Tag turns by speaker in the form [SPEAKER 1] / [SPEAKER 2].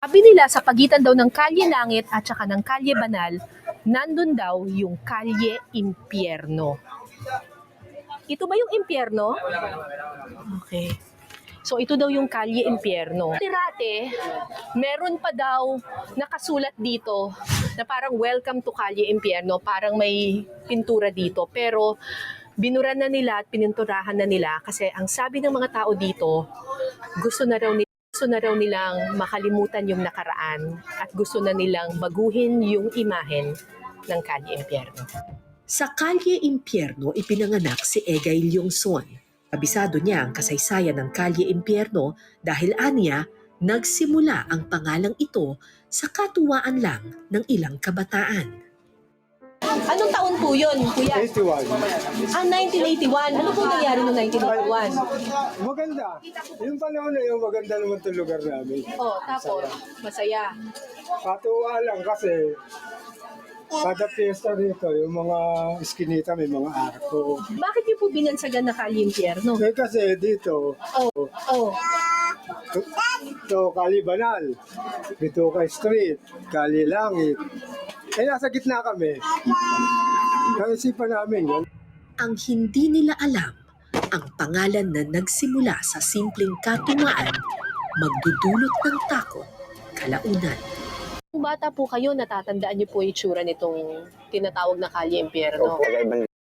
[SPEAKER 1] Sabi nila sa pagitan daw ng Kalye Langit at saka ng Kalye Banal, nandun daw yung Kalye Impyerno. Ito ba yung impyerno? Okay. So ito daw yung Kalye Impyerno. Dati, meron pa daw nakasulat dito na parang welcome to Kalye Impyerno, parang may pintura dito. Pero binura na nila at pininturahan na nila kasi ang sabi ng mga tao dito, gusto na raw nilang makalimutan yung nakaraan at gusto na nilang baguhin yung imahen ng Kalye Impyerno.
[SPEAKER 2] Sa Kalye Impyerno ipinanganak si Egay Leongson. Kabisado niya ang kasaysayan ng Kalye Impyerno dahil aniya nagsimula ang pangalang ito sa katuwaan lang ng ilang kabataan.
[SPEAKER 1] Anong taon po yun, Kuya?
[SPEAKER 3] 81.
[SPEAKER 1] 1981. Ano po nangyari noong 1981?
[SPEAKER 3] Maganda. Yung panahon na yun, maganda naman itong lugar namin.
[SPEAKER 1] Oh, tapos, masaya.
[SPEAKER 3] Katuwa lang kasi kada piyesta rito, yung mga iskinita may mga arko.
[SPEAKER 1] Bakit niyo po binansagan na Kalye Impyerno?
[SPEAKER 3] Eh kasi dito,
[SPEAKER 1] Oh,
[SPEAKER 3] ito Kali Banal, Bituka Street, Kali Langit. Eh nasa gitna kami. Naisipan namin yun.
[SPEAKER 2] Ang hindi nila alam, ang pangalan na nagsimula sa simpleng katuwaan, magdudulot ng takot, kalaunan.
[SPEAKER 1] kung bata po kayo, natatandaan niyo po yung itsura nitong tinatawag na Kalye Impyerno.
[SPEAKER 4] Opo,